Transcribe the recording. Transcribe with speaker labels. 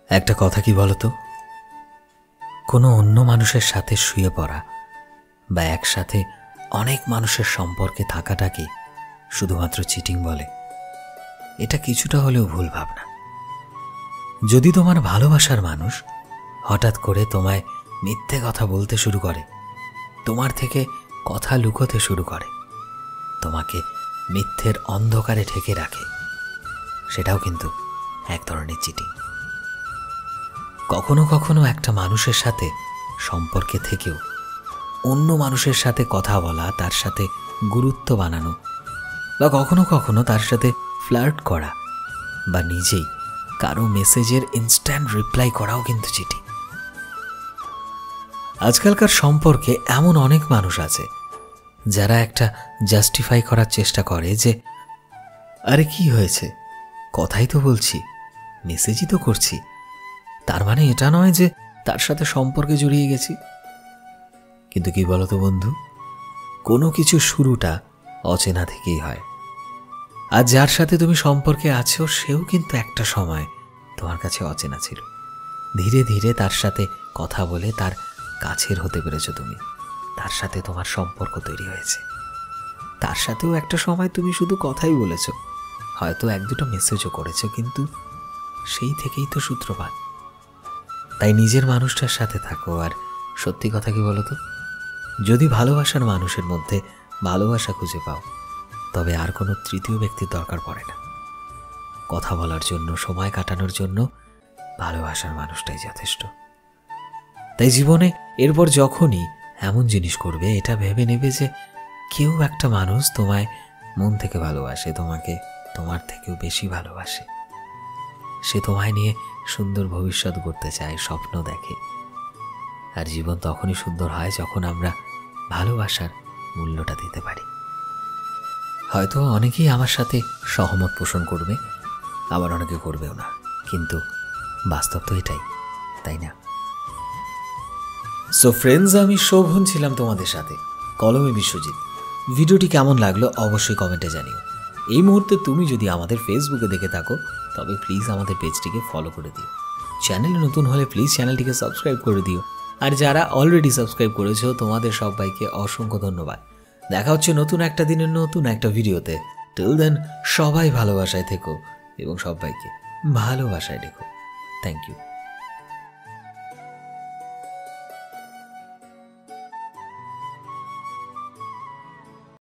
Speaker 1: একটা কথা কি বলতো, কোনো অন্য মানুষের সাথে শুয়ে পড়া বা একসাথে অনেক মানুষের সম্পর্কে থাকাটাকে শুধুমাত্র চিটিং বলে, এটা কিছুটা হলেও ভুল ভাবনা। যদি তোমার ভালোবাসার মানুষ হঠাৎ করে তোমায় মিথ্যে কথা বলতে শুরু করে, তোমার থেকে কথা লুকোতে শুরু করে, তোমাকে মিথ্যের অন্ধকারে ঢেকে রাখে, সেটাও কিন্তু এক ধরনের চিটিং। কখনো কখনো একটা মানুষের সাথে সম্পর্কে থেকেও অন্য মানুষের সাথে কথা বলা, তার সাথে গুরুত্ব বানানো, বা কখনো কখনো তার সাথে ফ্লার্ট করা, বা নিজেই কারো মেসেজের ইনস্ট্যান্ট রিপ্লাই করাও কিন্তু চিটিং। আজকালকার সম্পর্কে এমন অনেক মানুষ আছে যারা একটা জাস্টিফাই করার চেষ্টা করে যে আরে কি হয়েছে, কথাই তো বলছি, মেসেজই তো করছি, তার মানে এটা নয় যে তার সাথে সম্পর্কে জড়িয়ে গেছি। কিন্তু কি বলতো বন্ধু, কোনো কিছু শুরুটা অচেনা থেকেই হয়। আর যার সাথে তুমি সম্পর্কে আছো সেও কিন্তু একটা সময় তোমার কাছে অচেনা ছিল। ধীরে ধীরে তার সাথে কথা বলে তার কাছের হতে পেরেছো তুমি, তার সাথে তোমার সম্পর্ক তৈরি হয়েছে। তার সাথেও একটা সময় তুমি শুধু কথাই বলেছো, হয়তো এক দুটো মেসেজও করেছো, কিন্তু সেই থেকেই তো সূত্রপাত। তাই নিজের মানুষটার সাথে থাকো। আর সত্যি কথা কি বলতো, যদি ভালোবাসার মানুষের মধ্যে ভালোবাসা খুঁজে পাও, তবে আর কোনো তৃতীয় ব্যক্তির দরকার পড়ে না। কথা বলার জন্য, সময় কাটানোর জন্য ভালোবাসার মানুষটাই যথেষ্ট। তাই জীবনে এরপর যখনই এমন জিনিস করবে, এটা ভেবে নেবে যে কেউ একটা মানুষ তোমায় মন থেকে ভালোবাসে, তোমাকে তোমার থেকেও বেশি ভালোবাসে। সে তোমায় নিয়ে সুন্দর ভবিষ্যৎ গড়তে চায়, স্বপ্ন দেখে। আর জীবন তখনই সুন্দর হয় যখন আমরা ভালোবাসার মূল্যটা দিতে পারি। হয়তো অনেকেই আমার সাথে সহমত পোষণ করবে, আবার অনেকে করবেও না, কিন্তু বাস্তব তো এটাই, তাই না? সো ফ্রেন্ডস, আমি শোভন ছিলাম তোমাদের সাথে, কলমে বিশ্বজিৎ। ভিডিওটি কেমন লাগলো অবশ্যই কমেন্টে জানিও। এই মুহূর্তে তুমি যদি আমাদের ফেসবুকে দেখে থাকো, তবে প্লিজ আমাদের পেজটিকে ফলো করে দিও। চ্যানেলে নতুন হলে প্লিজ চ্যানেলটিকে সাবস্ক্রাইব করে দিও। আর যারা অলরেডি সাবস্ক্রাইব করেছো, তোমাদের সবাইকে অসংখ্য ধন্যবাদ। দেখা হচ্ছে নতুন একটা দিনের নতুন একটা ভিডিওতে। টিল দেন, সবাই ভালোবাসায় থেকো এবং সবাইকে ভালোবাসায় রেখো। Thank you.